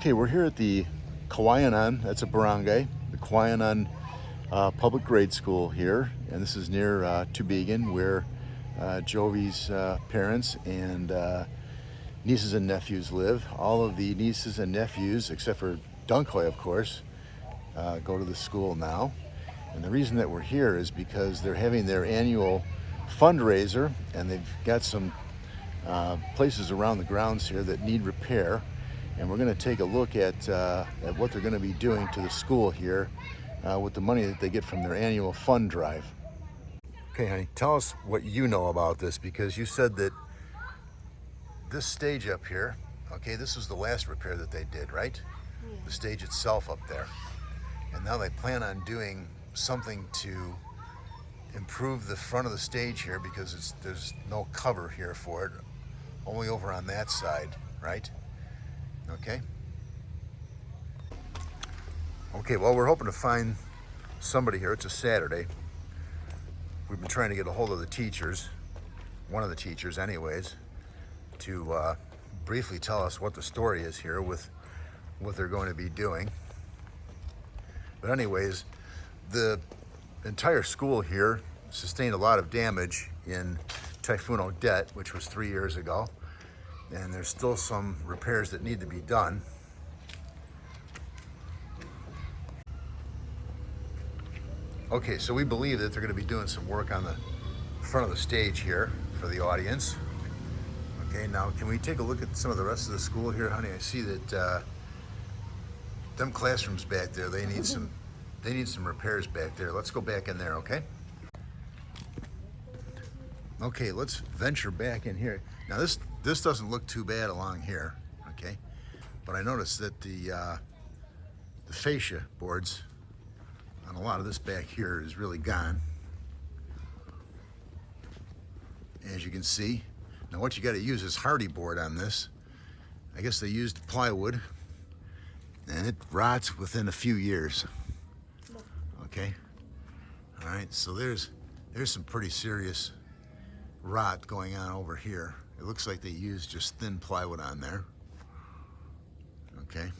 Okay, we're here at the Kawayanan, that's a barangay, the Kawayanan Public Grade School here, and this is near Tubigan, where Jovi's parents and nieces and nephews live. All of the nieces and nephews, except for Dunkoy, of course, go to the school now. And the reason that we're here is because they're having their annual fundraiser, and they've got some places around the grounds here that need repair. And we're going to take a look at what they're going to be doing to the school here with the money that they get from their annual fund drive. Okay, honey, tell us what you know about this, because you said that this stage up here, okay, this was the last repair that they did, right? Yeah. The stage itself up there. And now they plan on doing something to improve the front of the stage here, because there's no cover here for it, only over on that side, right? Okay. Okay, well, we're hoping to find somebody here. It's a Saturday. We've been trying to get a hold of the teachers, one of the teachers anyways, to briefly tell us what the story is here with what they're going to be doing. But anyways, the entire school here sustained a lot of damage in Typhoon Odette, which was 3 years ago. And there's still some repairs that need to be done. Okay, so we believe that they're going to be doing some work on the front of the stage here for the audience. Okay, now can we take a look at some of the rest of the school here, honey? I see that them classrooms back there, they need some repairs back there. Let's go back in there, okay? Okay, let's venture back in here. Now this doesn't look too bad along here, okay? But I noticed that the fascia boards on a lot of this back here is really gone, as you can see. Now what you got to use is hardy board on this. I guess they used plywood, and it rots within a few years. Okay, all right. So there's some pretty serious rot going on over here. It looks like they used just thin plywood on there. Okay.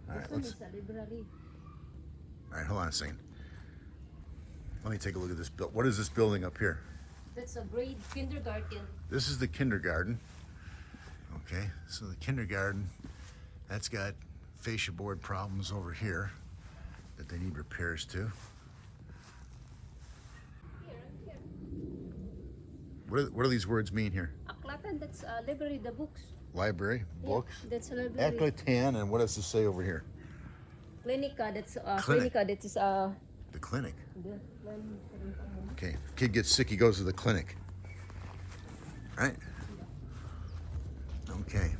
All right, all right, hold on a second. Let me take a look at this building. What is this building up here? That's a grade kindergarten. This is the kindergarten. Okay, so the kindergarten, that's got fascia board problems over here that they need repairs to. What do these words mean here? Aklatan, that's library, the books. Library, books. Yeah, that's a library. Aklatan, and what does this say over here? Clinica, that's Clinic. clinica, that is The clinic. the Okay, kid gets sick, he goes to the clinic. Right? Okay.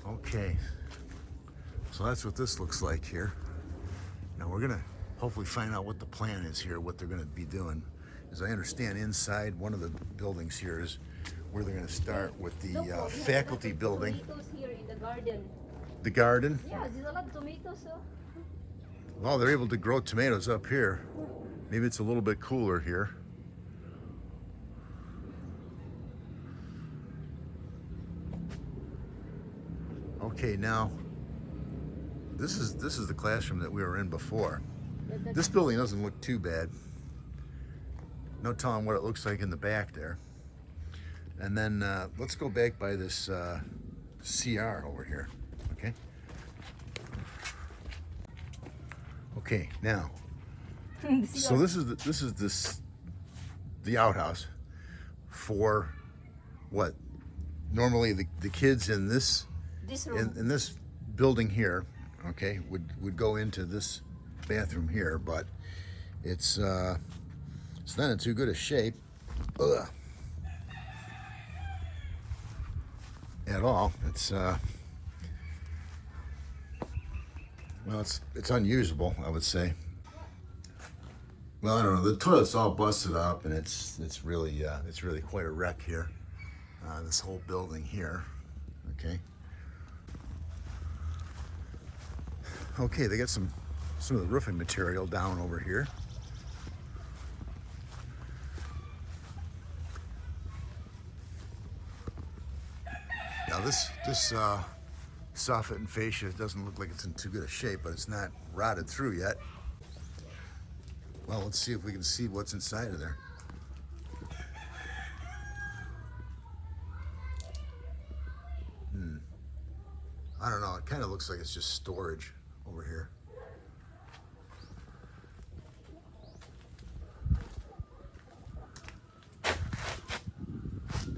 Okay. So that's what this looks like here. Now we're gonna hopefully find out what the plan is here, what they're gonna be doing. As I understand, inside one of the buildings here is where they're gonna start with the faculty building. Tomatoes here in the garden. The garden. Yeah, there's a lot of tomatoes. So. Well, they're able to grow tomatoes up here. Maybe it's a little bit cooler here. Okay, now this is the classroom that we were in before. This building doesn't look too bad. No telling what it looks like in the back there. And then let's go back by this CR over here. Okay. Okay, now. So this is the outhouse for what? Normally the kids in this room. in this building here, okay, would go into this bathroom here, but it's not in too good a shape. Ugh. At all. It's well, it's unusable, I would say. Well, I don't know. The toilet's all busted up, and it's really quite a wreck here. This whole building here. Okay. Okay, they got some of the roofing material down over here. this soffit and fascia doesn't look like it's in too good a shape, but it's not rotted through yet. Well, let's see if we can see what's inside of there. I don't know, it kind of looks like it's just storage over here.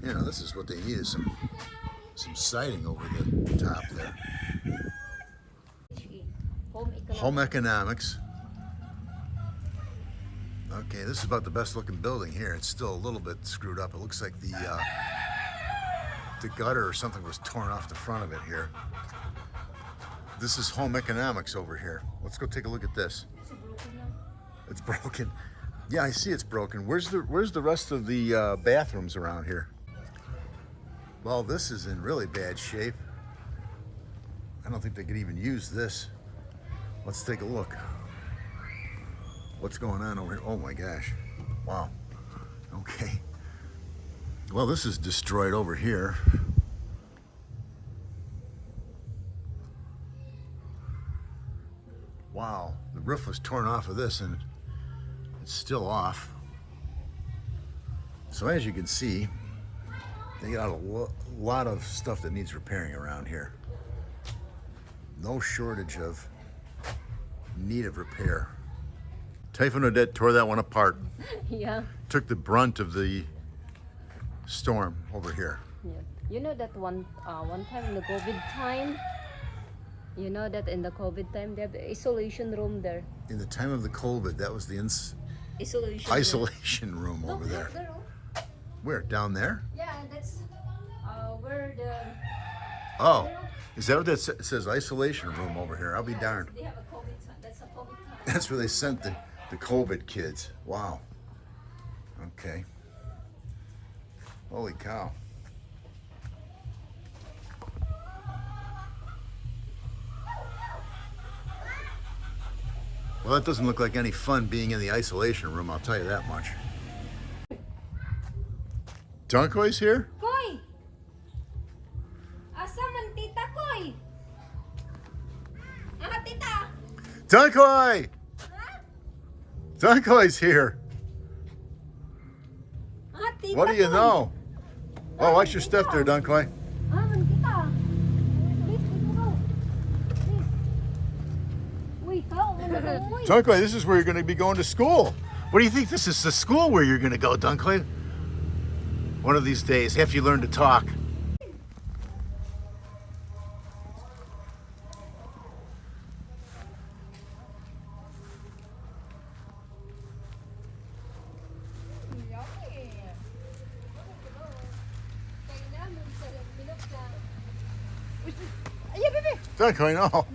You know, this is what they need, is some siding over the top there. Home economics. Okay, this is about the best looking building here. It's still a little bit screwed up. It looks like the gutter or something was torn off the front of it here. This is home economics over here. Let's go take a look at this. It's broken. Yeah, I see it's broken. Where's the rest of the bathrooms around here? Well, this is in really bad shape. I don't think they could even use this. Let's take a look. What's going on over here? Oh my gosh. Wow. Okay. Well, this is destroyed over here. Wow. The roof was torn off of this and it's still off. So as you can see, they got a lot of stuff that needs repairing around here. No shortage of need of repair. Typhoon Odette tore that one apart. Yeah. Took the brunt of the storm over here. Yeah. You know that one time in the COVID time, you know that in the COVID time they have the isolation room there. In the time of the COVID, that was the Isolation room over there. There. Where? Down there? Yeah, that's where the. Oh, is that what that says? Isolation room over here. I'll be darned. They have a COVID time. That's a COVID time. That's where they sent the COVID kids. Wow. Okay. Holy cow. Well, that doesn't look like any fun being in the isolation room, I'll tell you that much. Dunkoy's here? Koy! Asa man tita Koy? Ah, tita! Dunkoy! Dunkoy's here. Ah, tita What do you Koy. know? Oh, watch your step there, Dunkoy. Ah, man tita. Please, go. Please. Wait, how? Dunkoy, this is where you're going to be going to school. What do you think? This is the school where you're going to go, Dunkoy? One of these days, after you learn to talk. Dunkoy, no.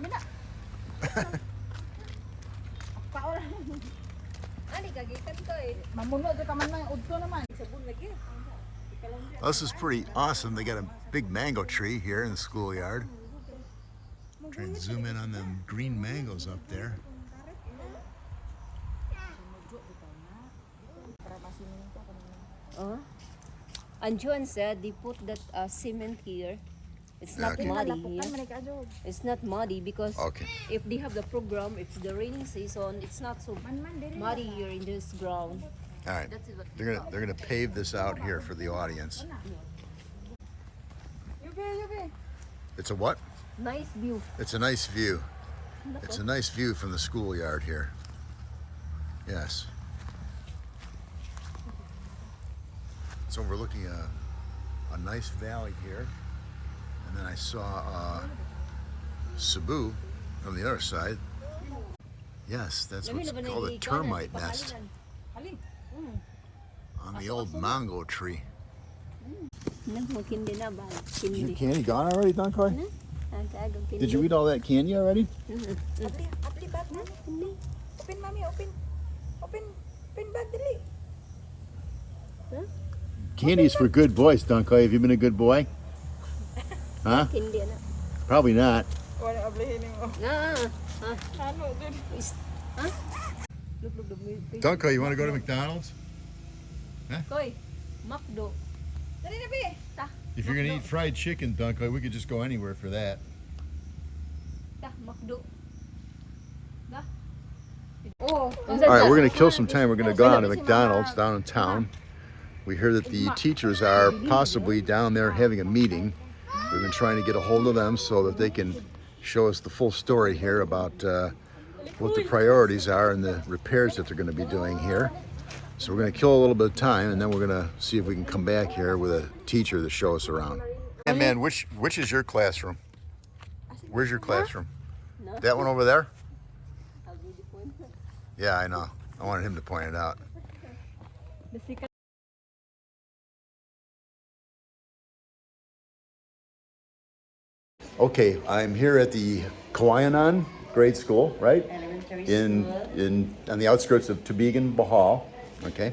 This is pretty awesome. They got a big mango tree here in the schoolyard. Try and zoom in on them green mangoes up there. And Joan said they put that cement here. It's not Okay. muddy here. It's not muddy because Okay. if they have the program, if it's the raining season, it's not so muddy here in this ground. All right. That's what They're gonna pave this out here for the audience. It's a what? Nice view. It's a nice view. It's a nice view from the schoolyard here. Yes. It's overlooking a nice valley here. And then I saw Cebu from the other side. Yes, that's what's called a termite nest on the old mango tree. Is your candy gone already, Dunkoy? Did you eat all that candy already? Open, mommy, open. Open bag, dali. Candy's for good boys, Dunkoy. Have you been a good boy? Huh? Probably not. Wala ablihin mo. Ano, dude? Look, the Dunkoy, you want to go to McDonald's? Koy, Macdo. Dali na, be. If you're gonna eat fried chicken, Dunkley, we could just go anywhere for that. Dah, McDo. Dah. Oh, All right, we're gonna kill some time. We're gonna go down to McDonald's down in town. We hear that the teachers are possibly down there having a meeting. We've been trying to get a hold of them so that they can show us the full story here about what the priorities are and the repairs that they're going to be doing here. So we're going to kill a little bit of time, and then we're going to see if we can come back here with a teacher to show us around. And man, which is your classroom? Where's your classroom? That one over there? Yeah, I know. I wanted him to point it out. Okay, I'm here at the Kawayanan grade school, right? Elementary In on the outskirts of Tubigan, Bohol. Okay,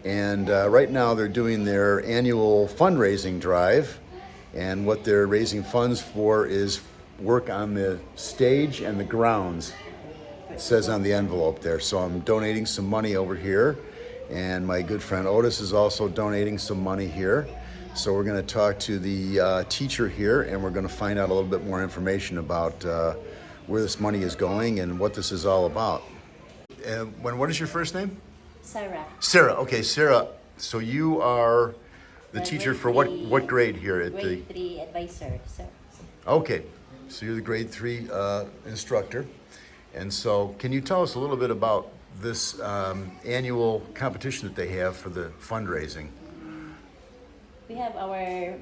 and right now they're doing their annual fundraising drive, and what they're raising funds for is work on the stage and the grounds. It says on the envelope there. So I'm donating some money over here, and my good friend Otis is also donating some money here. So we're going to talk to the teacher here, and we're going to find out a little bit more information about where this money is going and what this is all about. What is your first name? Sarah. Sarah. Okay, Sarah. So you are the teacher for what grade here at Grade 3 advisor, sir. Okay, so you're the grade 3 instructor. And so can you tell us a little bit about this annual competition that they have for the fundraising? We have our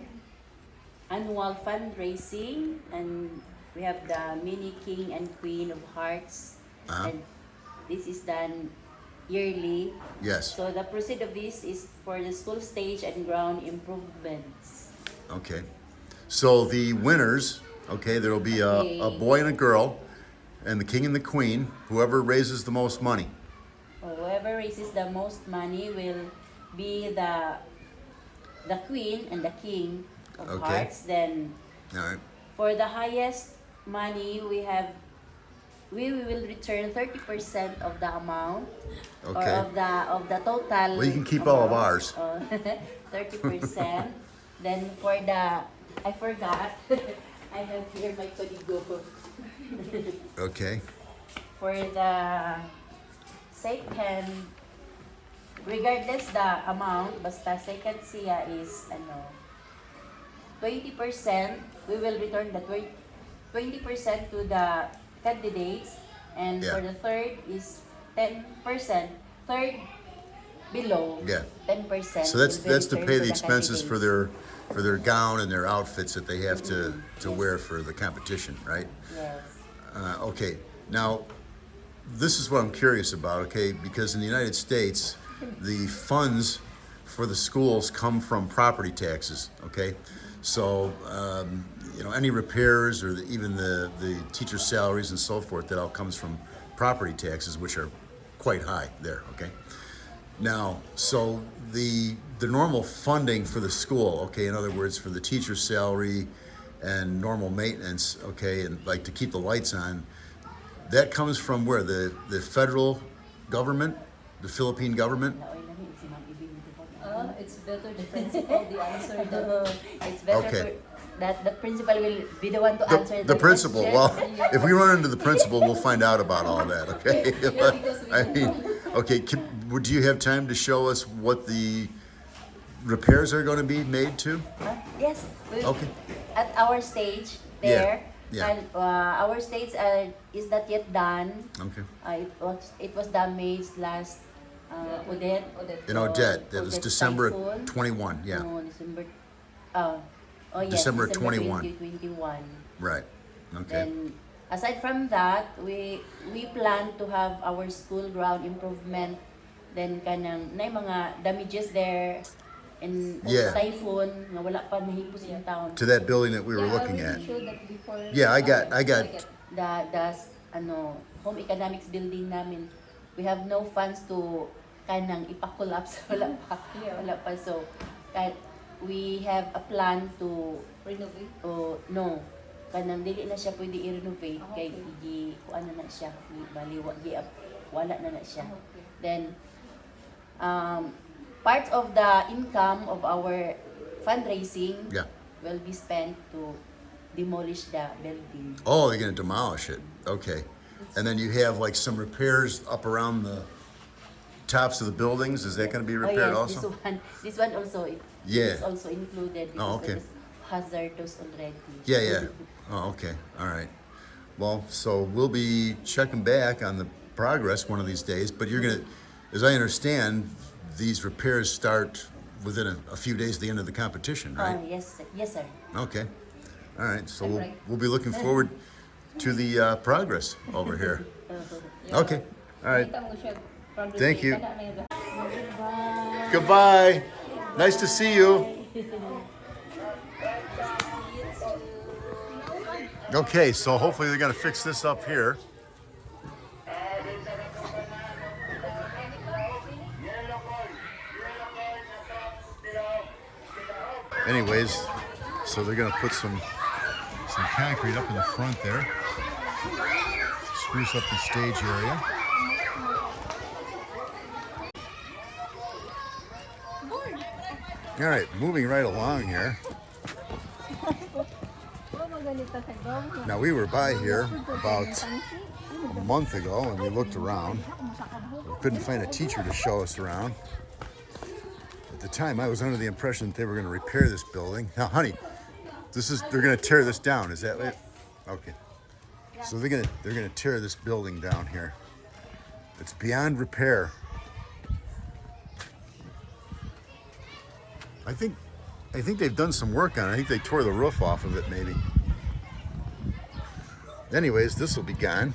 annual fundraising, and we have the mini king and queen of hearts, and this is done yearly. Yes. So the proceed of this is for the school stage and ground improvements. Okay. So the winners, okay, there'll be a boy and a girl, and the king and the queen, whoever raises the most money. Whoever raises the most money will be the queen and the king of hearts. Then All right. for the highest money, we will return 30% of the amount, Okay. or of the total. Well, you can keep all of ours. 30%. Then for the, I forgot. I have here my codigo. Okay. For the second, regardless the amount, basta second siya is 20%. We will return the 20% to the candidates, and Yeah. for the third is 10%. Third below, Yeah. 10%. So that's will be to returned pay to the expenses for candidates. their gown and their outfits that they have to wear for the competition, right? Yes. Okay. Now, this is what I'm curious about, okay? Because in the United States, the funds for the schools come from property taxes, okay? So, any repairs or even the teacher salaries and so forth, that all comes from property taxes, which are quite high there, okay? Now, so the normal funding for the school, okay, in other words, for the teacher's salary and normal maintenance, okay, and like to keep the lights on, that comes from where? The federal government, the Philippine government? It's better the principal the answer than It's better Okay. that the principal will be the one to answer The principal. question. Well, if we run into the principal, we'll find out about all that, okay? I mean, okay, do you have time to show us what the repairs are going to be made to? Yes. Okay. At our stage there, Yeah. and our stage is not yet done. Okay. It was damaged last Odette. In Odette, that was Odette December Typhoon. 21, yeah, No, December. Oh yes. December 21. 2021. right, okay. Then aside from that, we plan to have our school ground improvement. Then kanang na mga damages there in Yeah. typhoon nga wala pa nahipos in town. To that building that we were looking at. Yeah, I got, The home economics building namin, we have no funds to kanang ipa-collapse. Wala pa. So we have a plan to renovate. no, kanang dili na siya pwede i-renovate kay kuan na siya, baliwa wala na siya. Then part of the income of our fundraising Yeah. will be spent to demolish the building. Oh, they're gonna demolish it. Okay. And then you have like some repairs up around the tops of the buildings. Is that gonna be repaired oh yes, also? this one also Yeah. is also included because Oh, okay. it is hazardous already. Yeah, yeah. Oh, okay. All right. Well, so we'll be checking back on the progress one of these days, but you're gonna, as I understand, these repairs start within a few days at the end of the competition, right? Oh yes, yes sir. Okay. All right. So we'll be looking forward to the progress over here. Okay. All right. Thank you. Goodbye. Nice to see you. Okay, so hopefully they're going to fix this up here. Anyways, so they're going to put some concrete up in the front there. Spruce up the stage area. All right, moving right along here. Now we were by here about a month ago and we looked around. We couldn't find a teacher to show us around. At the time I was under the impression that they were going to repair this building. Now honey, they're going to tear this down, is that it? Okay. So they're going to tear this building down here. It's beyond repair. I think they've done some work on it. I think they tore the roof off of it maybe. Anyways, this will be gone.